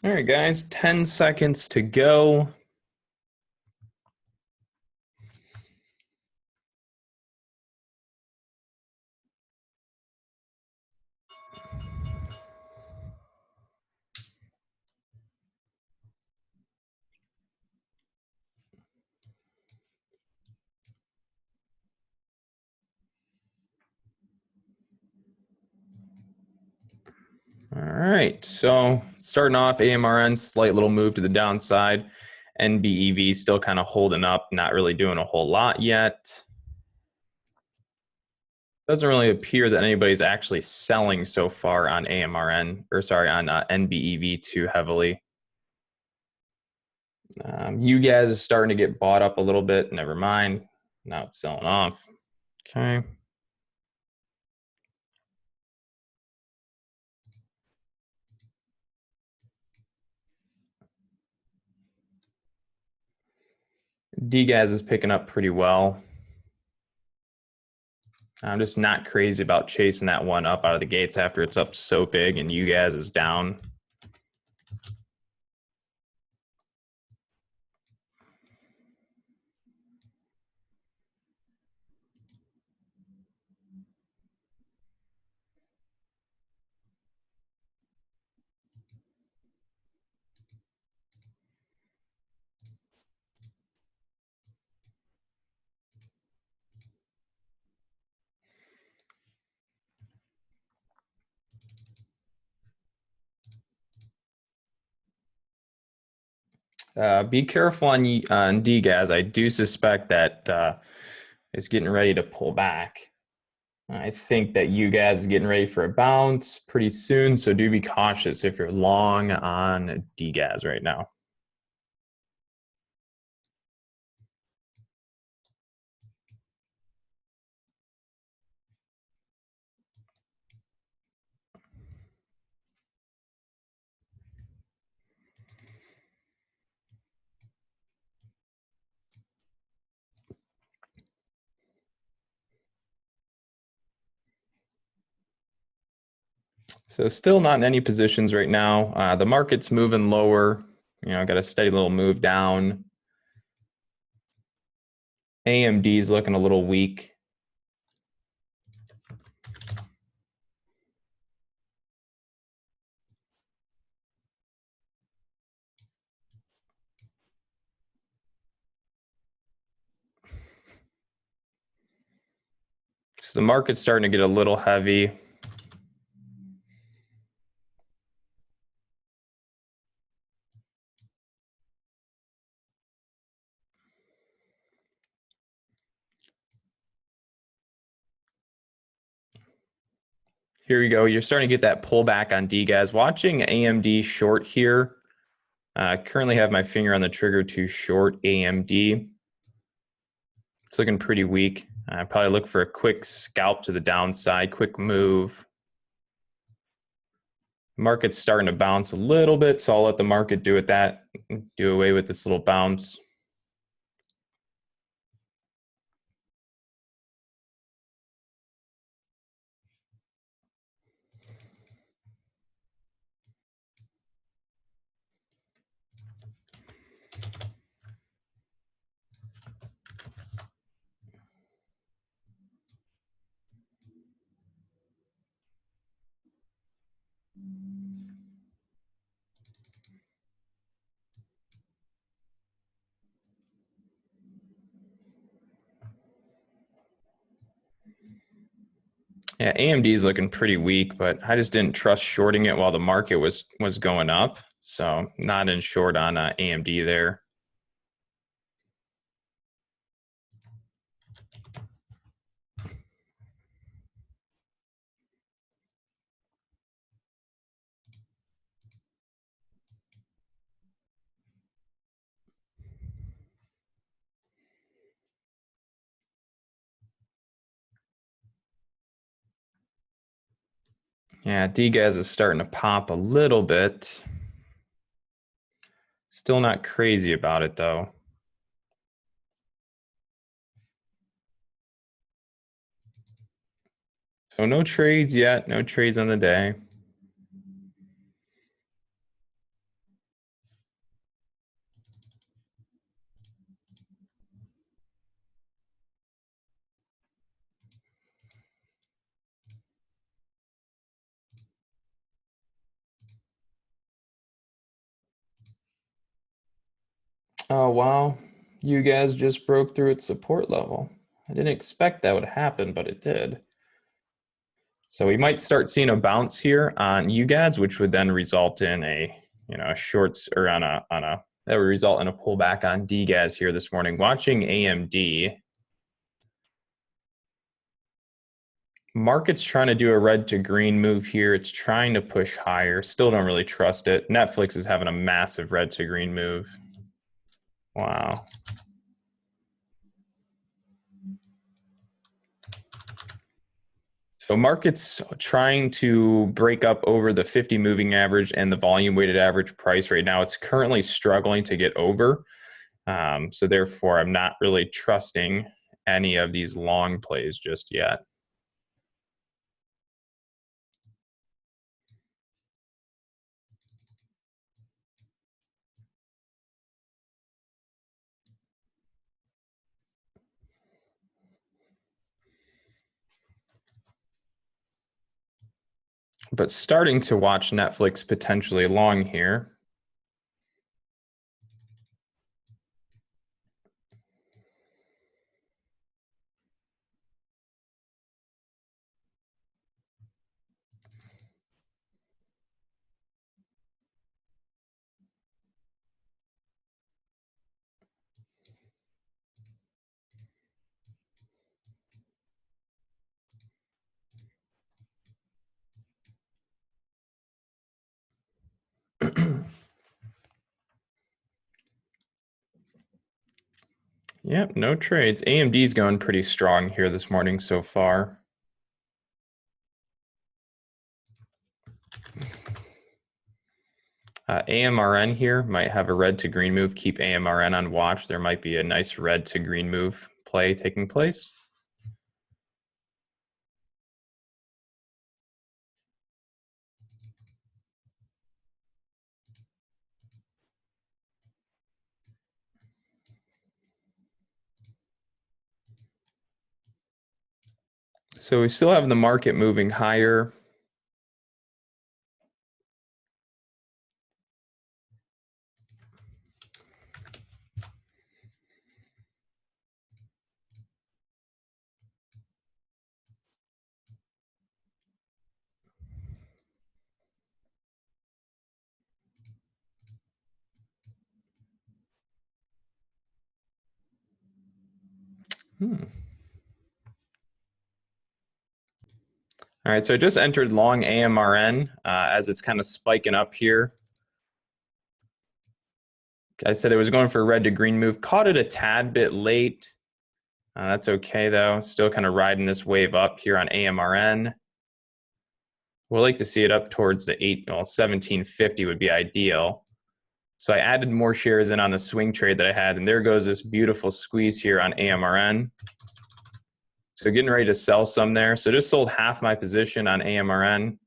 All right, guys, 10 seconds to go. All right, so starting off, AMRN, slight little move to the downside. NBEV still kind of holding up, not really doing a whole lot yet. Doesn't really appear that anybody's actually selling so far on AMRN, or sorry, on NBEV too heavily. You guys is starting to get bought up a little bit. Never mind. Now it's selling off. Okay. DGAS is picking up pretty well. I'm just not crazy about chasing that one up out of the gates after it's up so big and you guys is down. Be careful on DGAS. I do suspect that it's getting ready to pull back. I think that you guys are getting ready for a bounce pretty soon, so do be cautious if you're long on DGAS right now. So still not in any positions right now. The market's moving lower. Got a steady little move down. AMD is looking a little weak. So the market's starting to get a little heavy. Here we go. You're starting to get that pullback on DGAS. Watching AMD short here. Currently have my finger on the trigger to short AMD. It's looking pretty weak. I probably look for a quick scalp to the downside, quick move. Market's starting to bounce a little bit, so I'll let the market do away with this little bounce. Yeah, AMD is looking pretty weak, but I just didn't trust shorting it while the market was going up. So not in short on AMD there. Yeah, DGAS is starting to pop a little bit. Still not crazy about it though. So no trades yet, no trades on the day. Oh, wow. You guys just broke through its support level. I didn't expect that would happen, but it did. So we might start seeing a bounce here on you guys, which would then result in a shorts or on a that would result in a pullback on DGAS here this morning. Watching AMD, market's trying to do a red to green move here. It's trying to push higher. Still don't really trust it. Netflix is having a massive red to green move. Wow. So market's trying to break up over the 50 moving average and the volume weighted average price right now. It's currently struggling to get over. So therefore, I'm not really trusting any of these long plays just yet. But starting to watch Netflix potentially long here. Yep, no trades. AMD's going pretty strong here this morning so far. AMRN here might have a red to green move. Keep AMRN on watch. There might be a nice red to green move play taking place. So we still have the market moving higher. All right, so I just entered long AMRN as it's kind of spiking up here. I said it was going for a red to green move. Caught it a tad bit late. That's okay, though. Still kind of riding this wave up here on AMRN. We'd like to see it up towards the 1750 would be ideal. So I added more shares in on the swing trade that I had, and there goes this beautiful squeeze here on AMRN. So getting ready to sell some there. So just sold half my position on AMRN.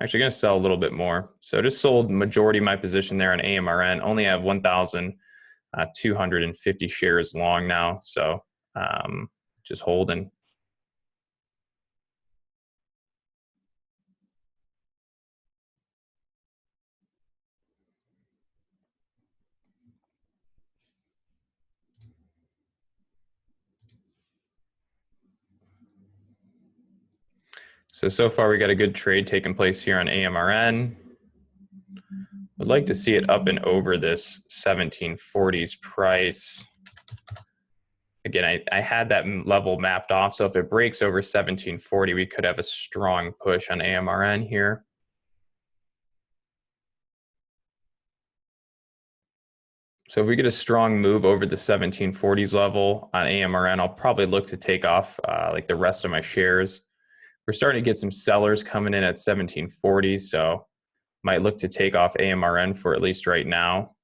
Actually going to sell a little bit more. So just sold majority of my position there on AMRN. Only have 1,250 shares long now. So just holding. So far we got a good trade taking place here on AMRN. I'd like to see it up and over this 1740s price. Again, I had that level mapped off, so if it breaks over 1740, we could have a strong push on AMRN here. So if we get a strong move over the 1740s level on AMRN, I'll probably look to take off like the rest of my shares. We're starting to get some sellers coming in at 1740, so might look to take off AMRN for at least right now.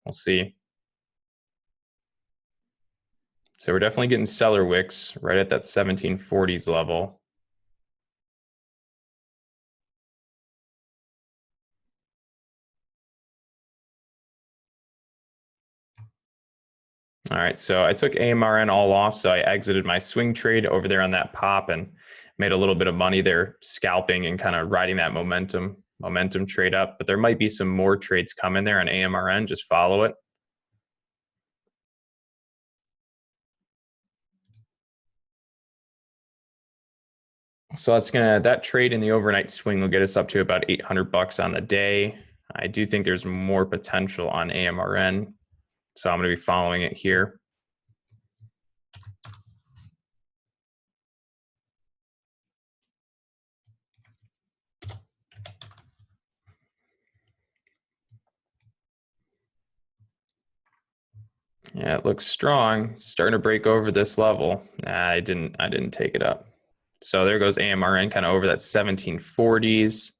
We'll see. So we're definitely getting seller wicks right at that 1740s level. All right, so I took AMRN all off, so I exited my swing trade over there on that pop and made a little bit of money there scalping and kind of riding that momentum. momentum trade up, but there might be some more trades coming there on AMRN. Just follow it. So that trade in the overnight swing will get us up to about 800 bucks on the day. I do think there's more potential on AMRN, so I'm going to be following it here. Yeah, it looks strong. Starting to break over this level. I didn't take it up. So there goes AMRN kind of over that 1740s.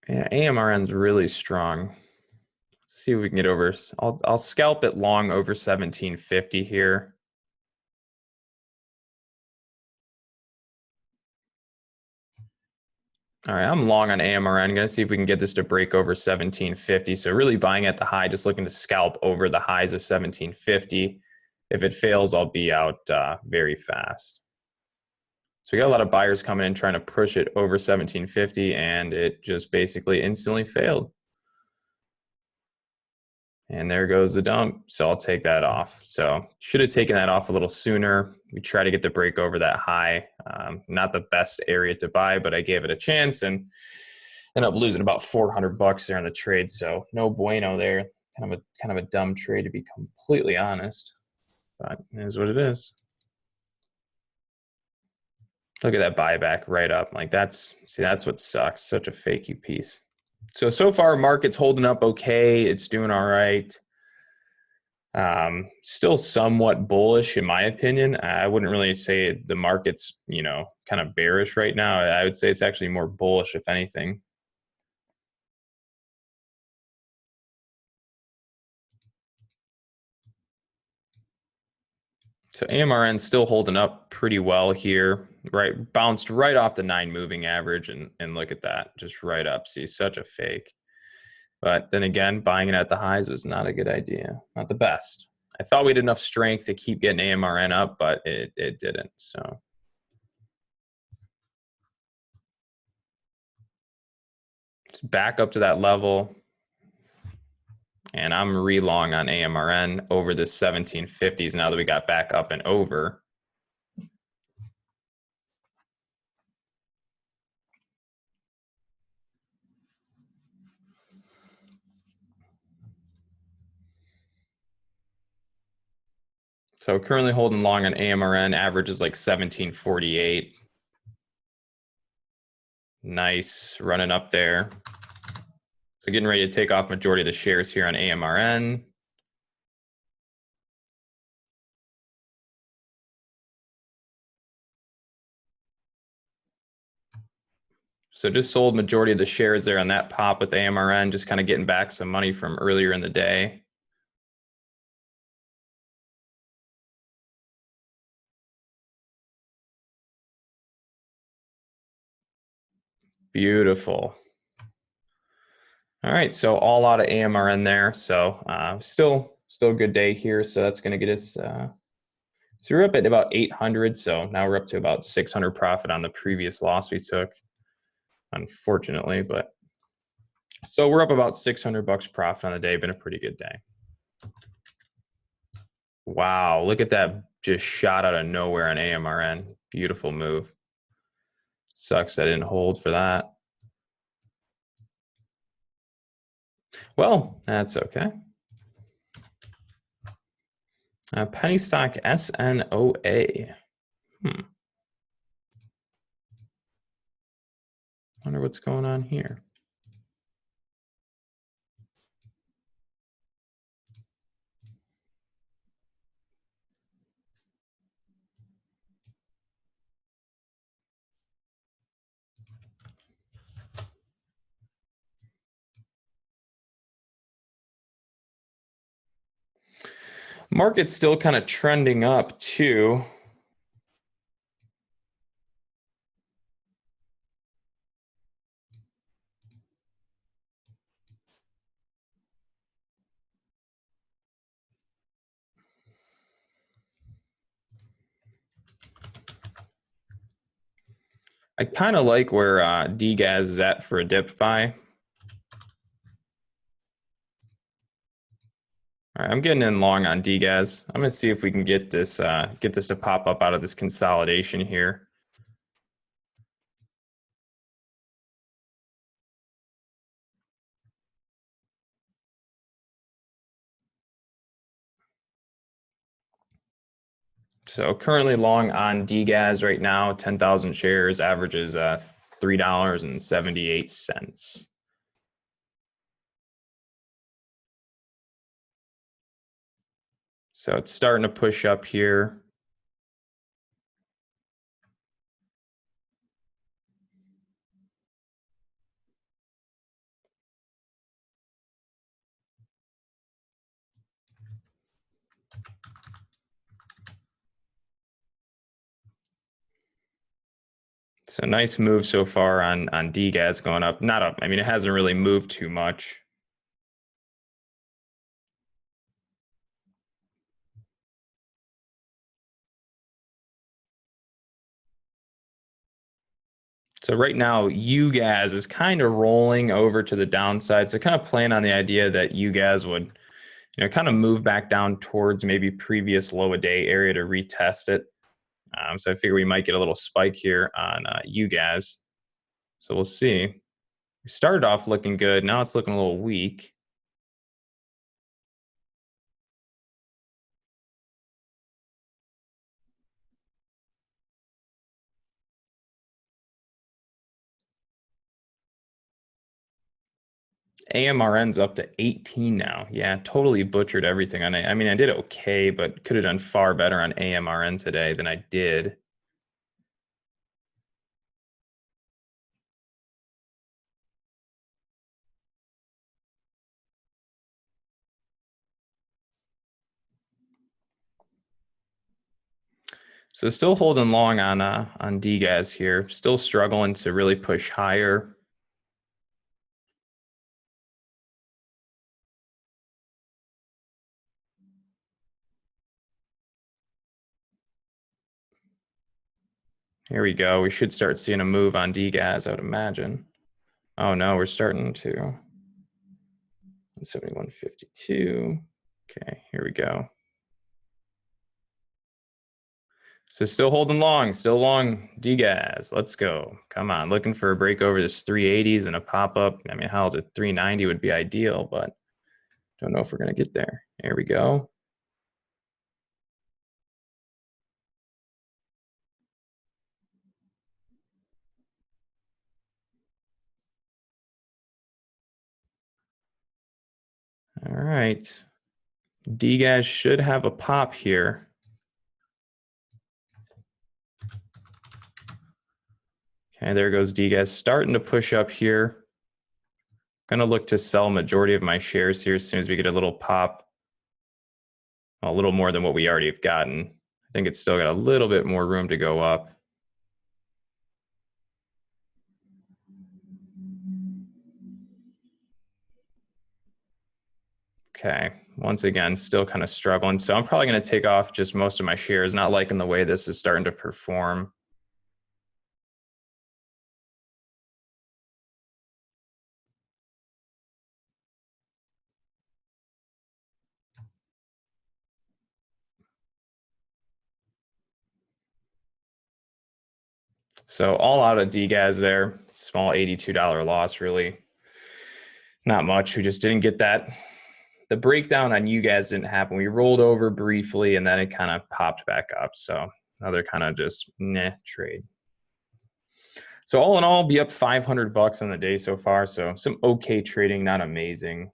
Yeah, AMRN's really strong. Let's see if we can get over. I'll scalp it long over 1750 here. All right, I'm long on AMRN. I'm going to see if we can get this to break over 1750. So really buying at the high, just looking to scalp over the highs of 1750. If it fails, I'll be out very fast. So we got a lot of buyers coming in trying to push it over 1750, and it just basically instantly failed. And there goes the dump. So I'll take that off. So should have taken that off a little sooner. We try to get the break over that high. Not the best area to buy, but I gave it a chance and ended up losing about 400 bucks there on the trade. So no bueno there. Kind of a dumb trade, to be completely honest. But it is what it is. Look at that buyback right up. Like that's what sucks. Such a fakey piece. So far market's holding up okay. It's doing all right. Still somewhat bullish in my opinion. I wouldn't really say the market's, kind of bearish right now. I would say it's actually more bullish if anything. So AMRN still holding up pretty well here, right? Bounced right off the 9 moving average and look at that, just right up. See, such a fake. But then again, buying it at the highs was not a good idea. Not the best. I thought we had enough strength to keep getting AMRN up, but it didn't. So it's back up to that level. And I'm re-long on AMRN over this 1750s now that we got back up and over. So currently holding long on AMRN, average is like 1748. Nice, running up there. So getting ready to take off majority of the shares here on AMRN. So just sold majority of the shares there on that pop with AMRN, just kind of getting back some money from earlier in the day. Beautiful. All right, so all out of AMRN there. So still a good day here. So that's going to get us. So we're up at about 800. So now we're up to about 600 profit on the previous loss we took, unfortunately. But so we're up about 600 bucks profit on the day. Been a pretty good day. Wow, look at that, just shot out of nowhere on AMRN. Beautiful move. Sucks I didn't hold for that. Well, that's okay. Penny stock SNOA. Wonder what's going on here. Market's still kind of trending up too. I kind of like where DGAS is at for a dip buy. All right, I'm getting in long on DGAS. I'm going to see if we can get this to pop up out of this consolidation here. So currently long on DGAS right now, 10,000 shares, averages $3.78. So it's starting to push up here. So nice move so far on DGAS going up. Not up. I mean, it hasn't really moved too much. So right now, UGAS is kind of rolling over to the downside. So kind of playing on the idea that UGAS would, kind of move back down towards maybe previous low a day area to retest it. So I figure we might get a little spike here on UGAS. So we'll see. We started off looking good. Now it's looking a little weak. AMRN's up to 18 now. Yeah, totally butchered everything on it. I mean, I did okay, but could have done far better on AMRN today than I did. So still holding long on DGAS here. Still struggling to really push higher. Here we go. We should start seeing a move on DGAS, I would imagine. Oh no, we're starting to 171.52. Okay, here we go. So still holding long, still long DGAS. Let's go. Come on, looking for a break over this 380s and a pop up. I mean, hell, the 390 would be ideal, but don't know if we're going to get there. Here we go. All right. DGAS should have a pop here. Okay, there goes DGAS starting to push up here. Going to look to sell majority of my shares here as soon as we get a little pop. A little more than what we already have gotten. I think it's still got a little bit more room to go up. Okay, once again, still kind of struggling. So I'm probably going to take off just most of my shares, not liking the way this is starting to perform. So all out of DGAS there, small $82 loss, really not much. We just didn't get that. The breakdown on UGAS didn't happen. We rolled over briefly and then it kind of popped back up. So another kind of just trade. So all in all, be up $500 on the day so far. So some okay trading, not amazing,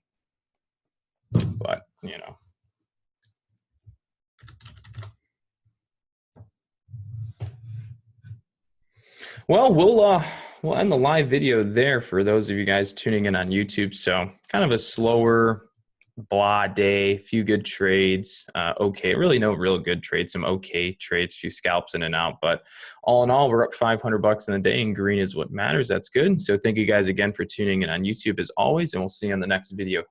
but Well, we'll end the live video there for those of you guys tuning in on YouTube. So kind of a slower blah day, few good trades. Okay, really no real good trades, some okay trades, few scalps in and out. But all in all, we're up $500 in a day, and green is what matters. That's good. So thank you guys again for tuning in on YouTube as always, and we'll see you on the next video.